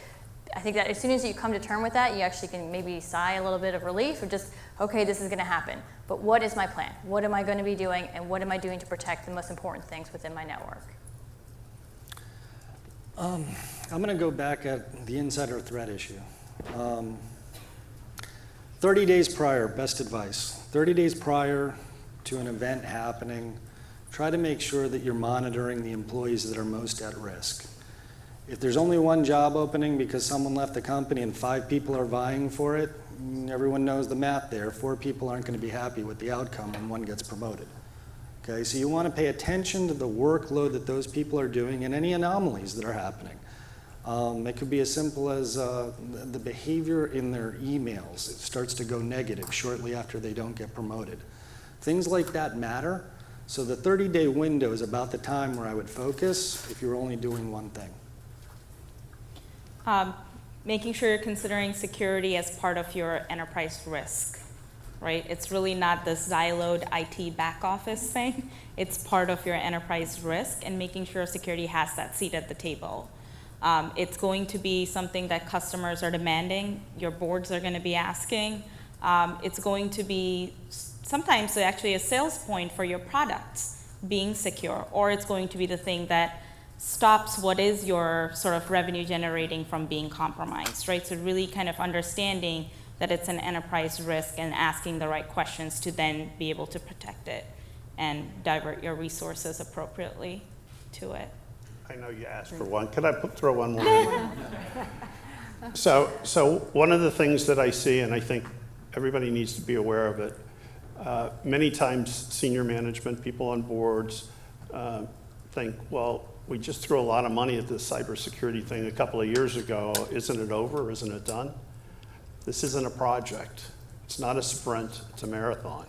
as soon as you come to terms with that, you actually can maybe sigh a little bit of relief or just, okay, this is going to happen. But what is my plan? What am I going to be doing? And what am I doing to protect the most important things within my network? I'm going to go back at the insider threat issue. 30 days prior, best advice. 30 days prior to an event happening, try to make sure that you're monitoring the employees that are most at risk. If there's only one job opening because someone left the company and 5 people are vying for it, everyone knows the math there. 4 people aren't going to be happy with the outcome when one gets promoted. Okay, so you want to pay attention to the workload that those people are doing and any anomalies that are happening. It could be as simple as the behavior in their emails. It starts to go negative shortly after they don't get promoted. Things like that matter. So the 30-day window is about the time where I would focus if you're only doing one thing. Making sure you're considering security as part of your enterprise risk. Right? It's really not the siloed IT back office thing. It's part of your enterprise risk and making sure security has that seat at the table. It's going to be something that customers are demanding, your boards are going to be asking. It's going to be sometimes actually a sales point for your products being secure, or it's going to be the thing that stops what is your sort of revenue generating from being compromised, right? So really kind of understanding that it's an enterprise risk and asking the right questions to then be able to protect it and divert your resources appropriately to it. I know you asked for one. Could I throw one more in? So one of the things that I see, and I think everybody needs to be aware of it, many times senior management, people on boards think, well, we just threw a lot of money at this cybersecurity thing a couple of years ago. Isn't it over? Isn't it done? This isn't a project. It's not a sprint, it's a marathon.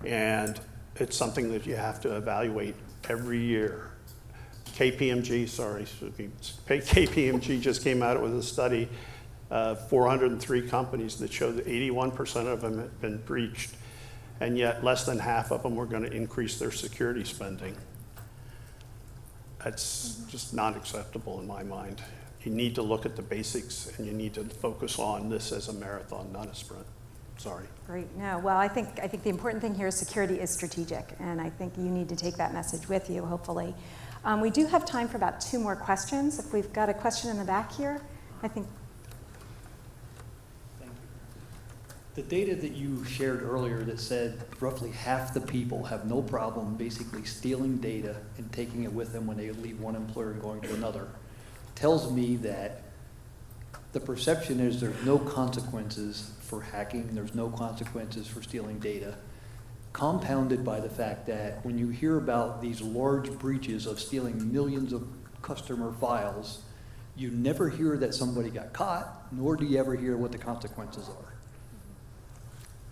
And it's something that you have to evaluate every year. KPMG just came out with a study of 403 companies that showed that 81% of them had been breached, and yet less than half of them were going to increase their security spending. That's just not acceptable in my mind. You need to look at the basics, and you need to focus on this as a marathon, not a sprint. Sorry. Great. No, well, I think the important thing here is security is strategic, and I think you need to take that message with you, hopefully. We do have time for about 2 more questions. If we've got a question in the back here, I think. Thank you. The data that you shared earlier that said roughly half the people have no problem basically stealing data and taking it with them when they leave one employer and going to another tells me that the perception is there's no consequences for hacking, there's no consequences for stealing data, compounded by the fact that when you hear about these large breaches of stealing millions of customer files, you never hear that somebody got caught, nor do you ever hear what the consequences are.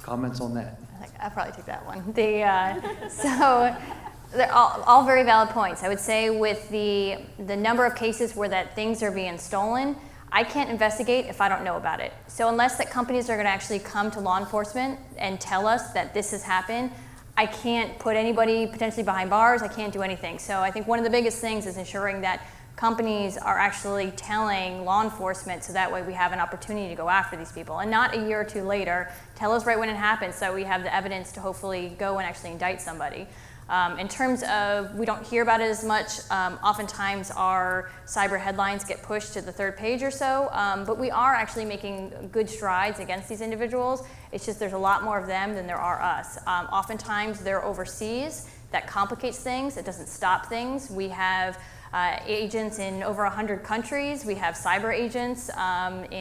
Comments on that? I'll probably take that one. So they're all very valid points. I would say with the number of cases where that things are being stolen, I can't investigate if I don't know about it. So unless that companies are going to actually come to law enforcement and tell us that this has happened, I can't put anybody potentially behind bars. I can't do anything. So I think one of the biggest things is ensuring that companies are actually telling law enforcement so that way we have an opportunity to go after these people and not a year or 2 later. Tell us right when it happens so we have the evidence to hopefully go and actually indict somebody. In terms of, we don't hear about it as much. Oftentimes our cyber headlines get pushed to the 3rd page or so, but we are actually making good strides against these individuals. It's just there's a lot more of them than there are us. Oftentimes they're overseas. That complicates things. It doesn't stop things. We have agents in over 100 countries. We have cyber agents in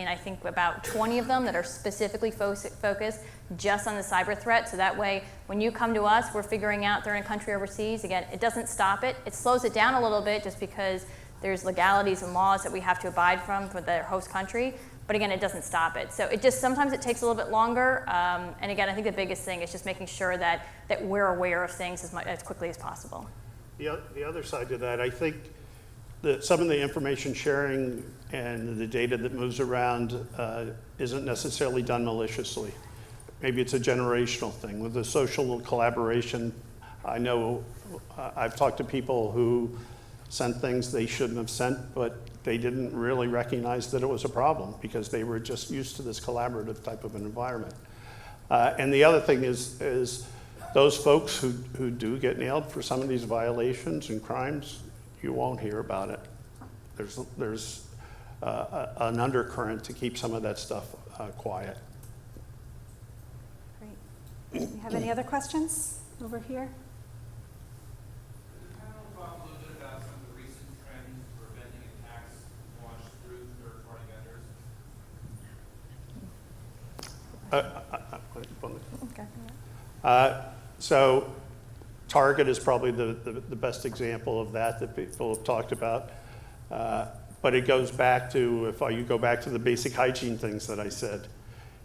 I think about 20 of them that are specifically focused just on the cyber threat. So that way, when you come to us, we're figuring out they're in a country overseas. Again, it doesn't stop it. It slows it down a little bit just because there's legalities and laws that we have to abide from for the host country. But again, it doesn't stop it. So it just sometimes it takes a little bit longer. And again, I think the biggest thing is just making sure that we're aware of things as quickly as possible. The other side to that, I think that some of the information sharing and the data that moves around isn't necessarily done maliciously. Maybe it's a generational thing. With the social collaboration, I know I've talked to people who sent things they shouldn't have sent, but they didn't really recognize that it was a problem because they were just used to this collaborative type of an environment. And the other thing is those folks who do get nailed for some of these violations and crimes, you won't hear about it. There's an undercurrent to keep some of that stuff quiet. Great. Do you have any other questions over here? Can you talk a little bit about some of the recent trends preventing attacks launched through third-party vendors? So Target is probably the best example of that people have talked about. But it goes back to, if you go back to the basic hygiene things that I said,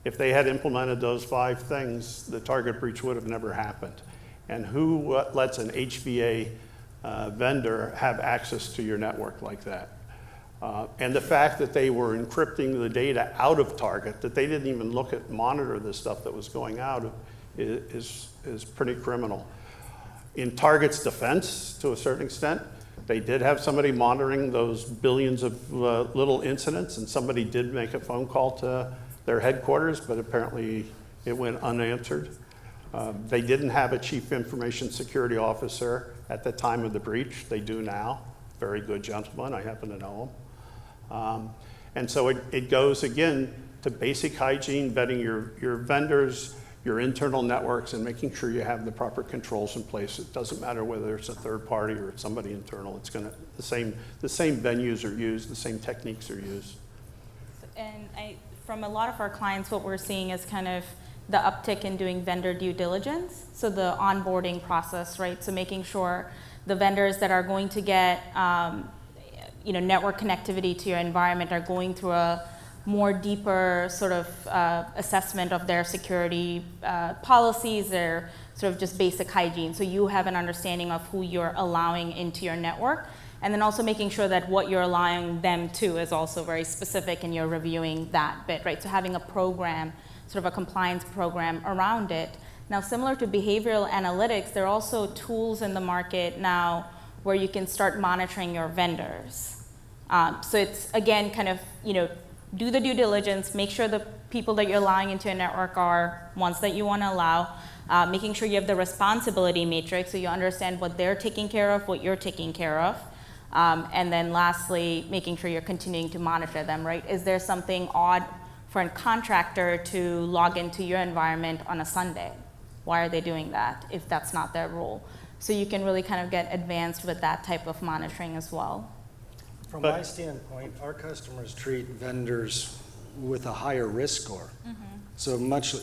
if they had implemented those 5 things, the Target breach would have never happened. And who lets an HVA vendor have access to your network like that? And the fact that they were encrypting the data out of Target, that they didn't even monitor the stuff that was going out, is pretty criminal. In Target's defense, to a certain extent, they did have somebody monitoring those billions of little incidents, and somebody did make a phone call to their headquarters, but apparently it went unanswered. They didn't have a chief information security officer at the time of the breach. They do now. Very good gentleman. I happen to know him. And so it goes, again, to basic hygiene, vetting your vendors, your internal networks, and making sure you have the proper controls in place. It doesn't matter whether it's a third party or it's somebody internal. It's going to the same venues are used, the same techniques are used. And from a lot of our clients, what we're seeing is kind of the uptick in doing vendor due diligence. So the onboarding process, right? So making sure the vendors that are going to get network connectivity to your environment are going through a more deeper sort of assessment of their security policies, their sort of just basic hygiene. So you have an understanding of who you're allowing into your network, and then also making sure that what you're allowing them to is also very specific and you're reviewing that bit, right? So having a program, sort of a compliance program around it. Now, similar to behavioral analytics, there are also tools in the market now where you can start monitoring your vendors. So it's, again, kind of, do the due diligence, make sure the people that you're allowing into your network are ones that you want to allow, making sure you have the responsibility matrix so you understand what they're taking care of, what you're taking care of, and then lastly, making sure you're continuing to monitor them, right? Is there something odd for a contractor to log into your environment on a Sunday? Why are they doing that if that's not their role? So you can really kind of get advanced with that type of monitoring as well. From my standpoint, our customers treat vendors with a higher risk score. So much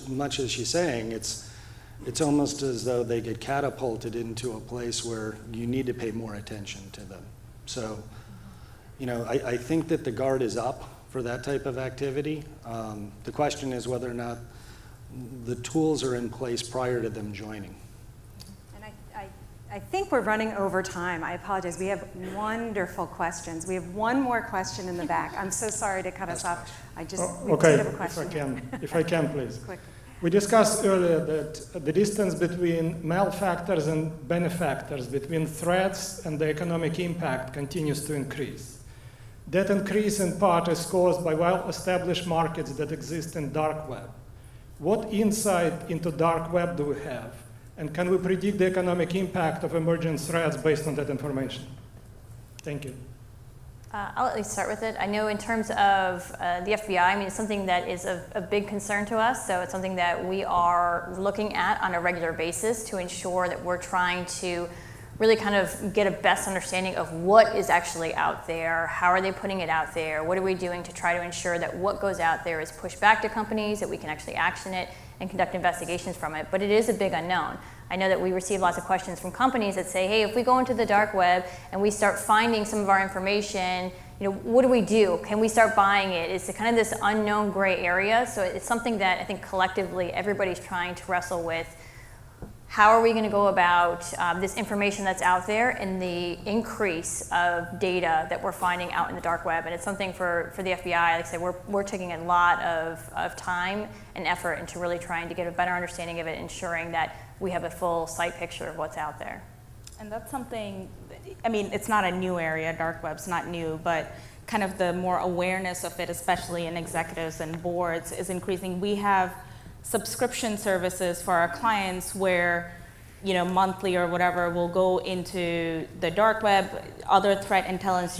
as she's saying, it's almost as though they get catapulted into a place where you need to pay more attention to them. So, I think that the guard is up for that type of activity. The question is whether or not the tools are in place prior to them joining. I think we're running over time. I apologize. We have wonderful questions. We have one more question in the back. I'm so sorry to cut us off. We did have a question. If I can, please. Quick. We discussed earlier that the distance between malefactors and benefactors, between threats and the economic impact, continues to increase. That increase in part is caused by well-established markets that exist in dark web. What insight into dark web do we have? And can we predict the economic impact of emerging threats based on that information? Thank you. I'll at least start with it. I know in terms of the FBI, it's something that is a big concern to us. So it's something that we are looking at on a regular basis to ensure that we're trying to really kind of get a best understanding of what is actually out there, how are they putting it out there, what are we doing to try to ensure that what goes out there is pushed back to companies, that we can actually action it and conduct investigations from it. But it is a big unknown. I know that we receive lots of questions from companies that say, hey, if we go into the dark web and we start finding some of our information, what do we do? Can we start buying it? It's kind of this unknown gray area. So it's something that I think collectively everybody's trying to wrestle with. How are we going to go about this information that's out there and the increase of data that we're finding out in the dark web? And it's something for the FBI, like I said, we're taking a lot of time and effort into really trying to get a better understanding of it, ensuring that we have a full sight picture of what's out there. And that's something, it's not a new area, dark web's not new, but kind of the more awareness of it, especially in executives and boards, is increasing. We have subscription services for our clients where, monthly or whatever, we'll go into the dark web, other threat intelligence,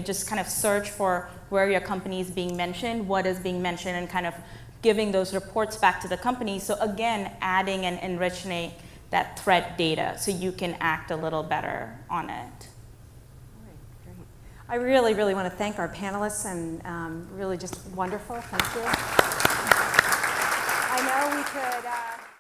just kind of search for where your company is being mentioned, what is being mentioned, and kind of giving those reports back to the company. So again, adding and enriching that threat data so you can act a little better on it. All right, great. I really, really want to thank our panelists and really just wonderful. Thank you. I know we could.